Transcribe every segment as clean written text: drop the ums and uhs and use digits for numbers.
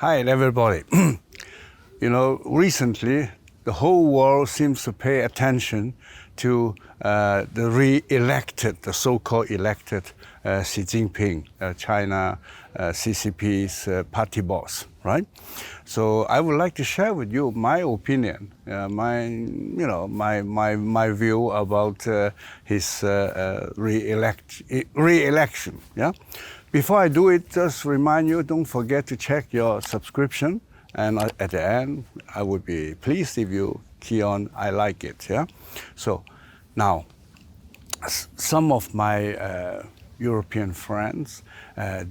Hi, everybody. Recently, the whole world seems to pay attention to the re-elected, the so-called elected Xi Jinping, China CCP's party boss, right? So I would like to share with you my opinion, my view about his re-election. Yeah. Before I do it, just remind you, don't forget to check your subscription. And at the end, I would be pleased if you key on I like it. Yeah. So now, some of my European friends,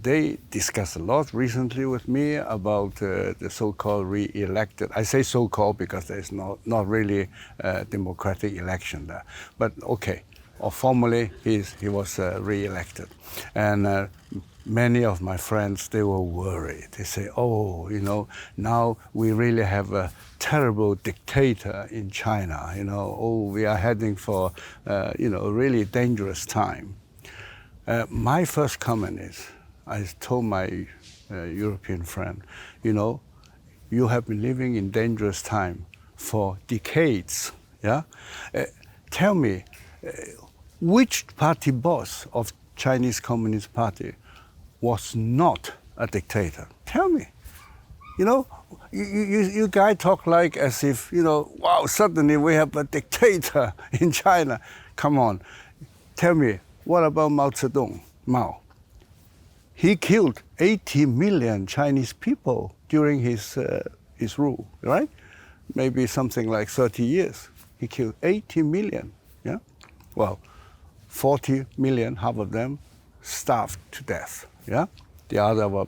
they discussed a lot recently with me about the so-called re-elected. I say so-called because there's not really a democratic election there. But okay, or formally, he was re-elected. And many of my friends, they were worried. They say, now we really have a terrible dictator in China. We are heading for, a really dangerous time. My first comment is, I told my European friend, you have been living in dangerous time for decades. Yeah, tell me, which party boss of Chinese Communist Party was not a dictator? Tell me. You guys talk like as if, wow, suddenly we have a dictator in China. Come on, tell me, what about Mao Zedong? Mao. He killed 80 million Chinese people during his rule, right? Maybe something like 30 years. He killed 80 million, yeah? Well, 40 million, half of them, starved to death, yeah? The other were,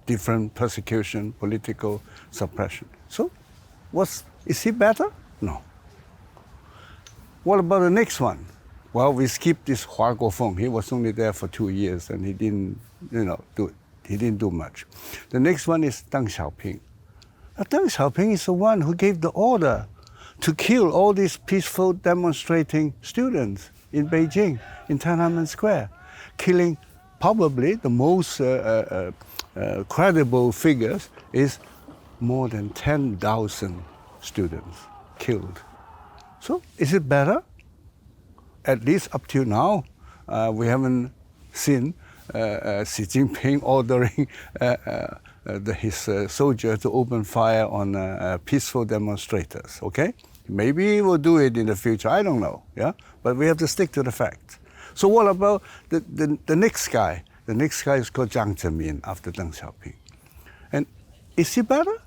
different persecution, political suppression. So, is he better? No. What about the next one? Well, we skipped this Hua Guofeng. He was only there for 2 years and he didn't, he didn't do much. The next one is Deng Xiaoping. Deng Xiaoping is the one who gave the order to kill all these peaceful demonstrating students in Beijing, in Tiananmen Square, killing probably the most credible figures is more than 10,000 students killed. So is it better? At least up till now, we haven't seen Xi Jinping ordering his soldiers to open fire on peaceful demonstrators, okay? Maybe he will do it in the future, I don't know, yeah? But we have to stick to the facts. So what about the next guy? The next guy is called Jiang Zemin after Deng Xiaoping. And is he better?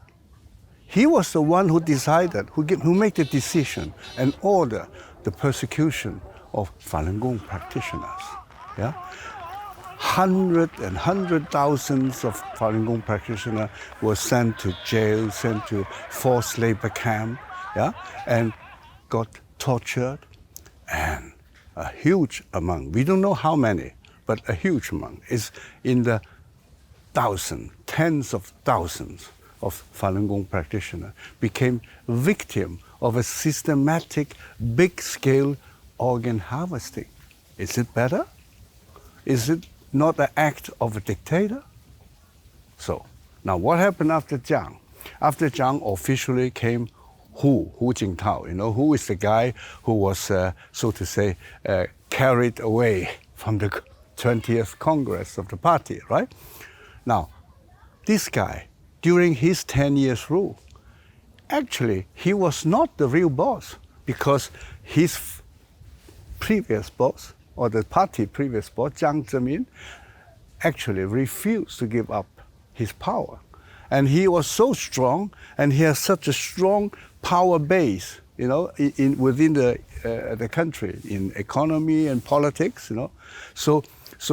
He was the one who decided, who made the decision and order the persecution of Falun Gong practitioners. Yeah? Thousands of Falun Gong practitioners were sent to jail, sent to forced labor camp, yeah? And got tortured. And a huge amount, we don't know how many, but a huge amount is in the tens of thousands of Falun Gong practitioners became victim of a systematic, big-scale organ harvesting. Is it better? Is it not an act of a dictator? So, now what happened after Jiang? After Jiang officially came Hu Jintao, who is the guy who was, so to say, carried away from the 20th Congress of the party, right? Now, this guy, during his 10 years rule, actually, he was not the real boss because his previous boss, or the party previous boss, Jiang Zemin, actually refused to give up his power. And he was so strong, and he has such a strong power base, within the country, in economy and politics, So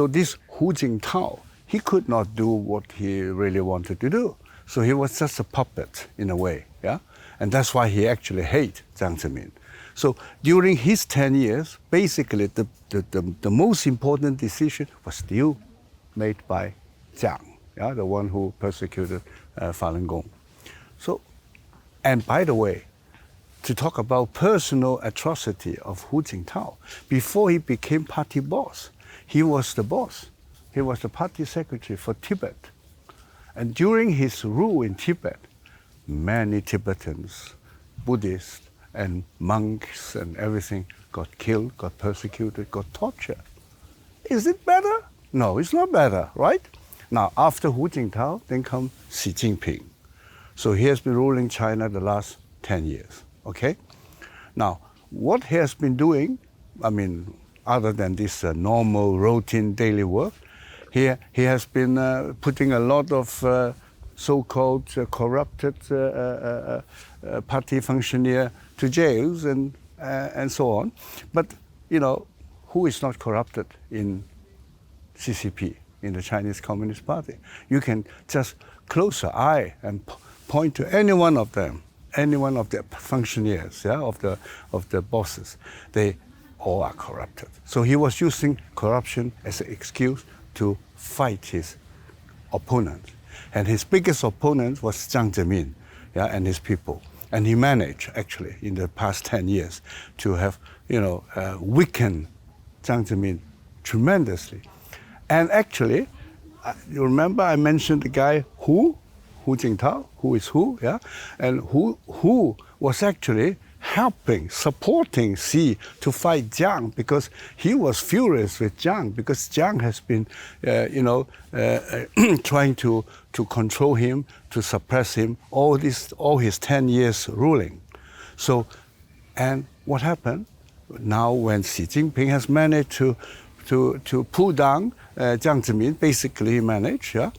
this Hu Jintao, he could not do what he really wanted to do. So he was just a puppet in a way, yeah? And that's why he actually hated Jiang Zemin. So during his 10 years, basically the most important decision was still made by Jiang, yeah, the one who persecuted Falun Gong. So, and by the way, to talk about personal atrocity of Hu Jintao, before he became party boss, he was the boss. He was the party secretary for Tibet. And during his rule in Tibet, many Tibetans, Buddhists, and monks and everything got killed, got persecuted, got tortured. Is it better? No, it's not better, right? Now, after Hu Jintao, then comes Xi Jinping. So he has been ruling China the last 10 years, okay? Now, what he has been doing, I mean, other than this normal routine daily work, he has been putting a lot of so-called corrupted party functionaries to jails and so on. But, you know, who is not corrupted in CCP, in the Chinese Communist Party? You can just close your eye and point to any one of them, any one of the functionaries, yeah, of the bosses. They all are corrupted. So he was using corruption as an excuse to fight his opponent. And his biggest opponent was Jiang Zemin, yeah, and his people. And he managed, actually, in the past 10 years, to have, weakened Jiang Zemin tremendously. And actually, you remember I mentioned the guy Hu Jintao, who is Hu, yeah? And Hu was actually helping, supporting Xi to fight Jiang, because he was furious with Jiang, because Jiang has been, trying to control him, to suppress him, all his 10 years ruling. So, and what happened? Now when Xi Jinping has managed to pull down Jiang Zemin, basically he managed, yeah?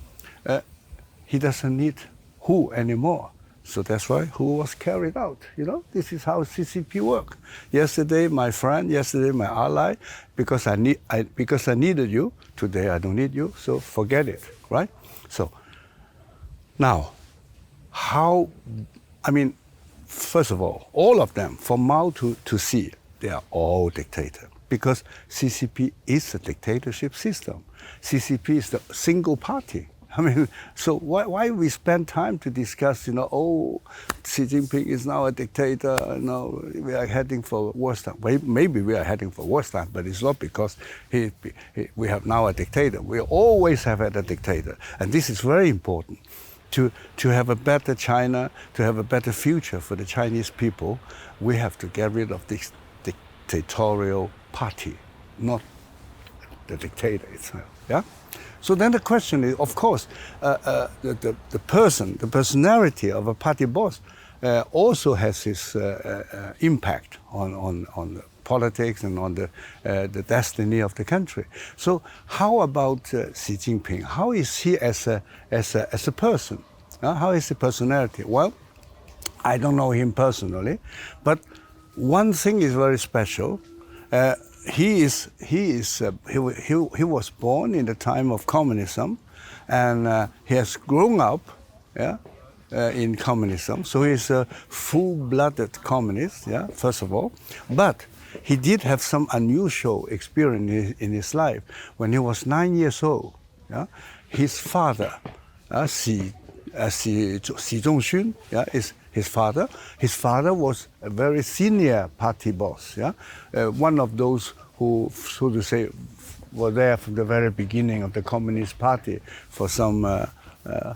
He doesn't need Hu anymore. So that's why Hu was carried out. You know, this is how CCP work. Yesterday, my friend. Yesterday, my ally. Because I needed you. Today, I don't need you. So forget it, right? So now, first of all of them, from Mao to Xi, they are all dictators. Because CCP is a dictatorship system. CCP is the single party. I mean, so why we spend time to discuss, Xi Jinping is now a dictator, we are heading for worse time. Maybe we are heading for worse time, but it's not because we have now a dictator. We always have had a dictator. And this is very important. To have a better China, to have a better future for the Chinese people, we have to get rid of this dictatorial party, not the dictator itself, yeah? So then the question is, of course, the personality of a party boss also has its impact on the politics and on the destiny of the country. So how about Xi Jinping? How is he as a person? How is the personality? Well, I don't know him personally, but one thing is very special. He was born in the time of communism, and he has grown up, in communism. So he's a full-blooded communist, first of all. But he did have some unusual experience in his life. When he was 9 years old, his father, Xi Zhongxun, is his father. His father was a very senior party boss, one of those who, so to say, were there from the very beginning of the Communist Party for some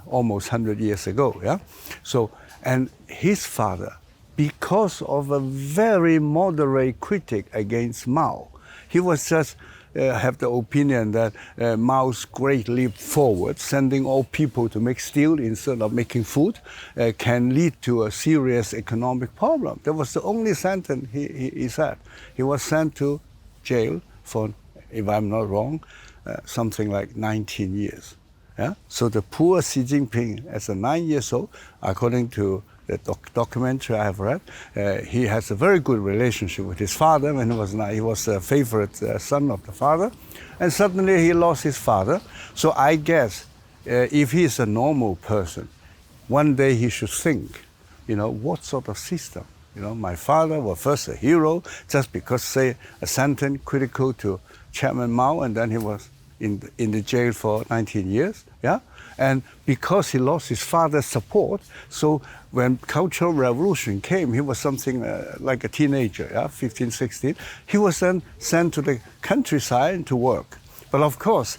almost 100 years ago, So, and his father, because of a very moderate critic against Mao, he was just have the opinion that Mao's great leap forward, sending all people to make steel instead of making food, can lead to a serious economic problem. That was the only sentence he said. He was sent to jail for, if I'm not wrong, something like 19 years. So the poor Xi Jinping, as a 9 years old, according to the documentary I have read, he has a very good relationship with his father. When he was a favorite son of the father, and suddenly he lost his father. So I guess if he is a normal person, one day he should think, what sort of system? My father was first a hero just because, say, a sentence critical to Chairman Mao, and then he was in the jail for 19 years, And because he lost his father's support, so when Cultural Revolution came, he was something like a teenager, 15, 16. He was then sent to the countryside to work. But of course,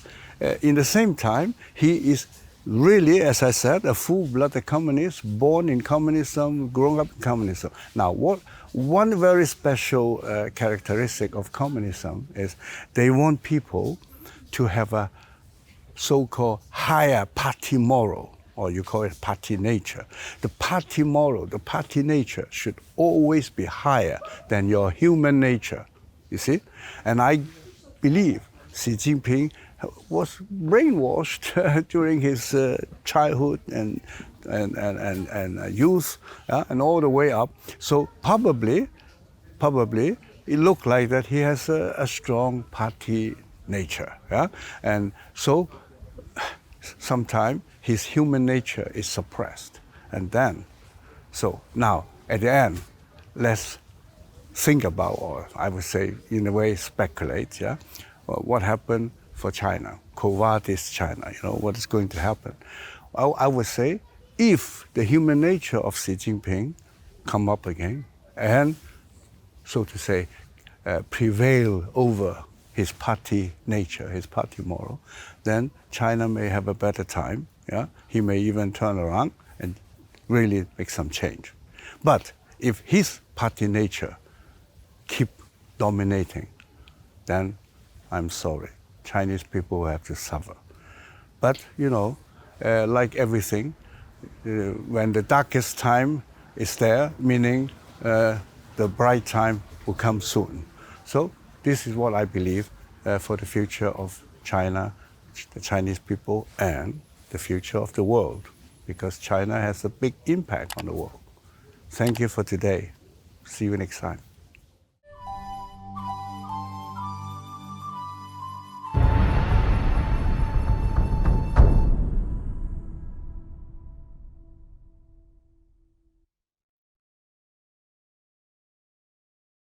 in the same time, he is really, as I said, a full-blooded communist, born in communism, grown up in communism. Now, one very special characteristic of communism is they want people to have a so-called higher party moral, or you call it party nature. The party moral, the party nature should always be higher than your human nature, you see? And I believe Xi Jinping was brainwashed during his childhood and youth and all the way up. So probably it looked like that he has a strong party nature. Yeah? And so sometimes his human nature is suppressed. And then, so now at the end, let's think about, or I would say in a way speculate, yeah, what happened for China, Quo Vadis China, what is going to happen. I would say if the human nature of Xi Jinping come up again and, so to say, prevail over his party nature, his party moral, then China may have a better time. Yeah? He may even turn around and really make some change. But if his party nature keep dominating, then I'm sorry, Chinese people will have to suffer. But, like everything, when the darkest time is there, meaning the bright time will come soon. So this is what I believe for the future of China, the Chinese people, and the future of the world, because China has a big impact on the world. Thank you for today. See you next time.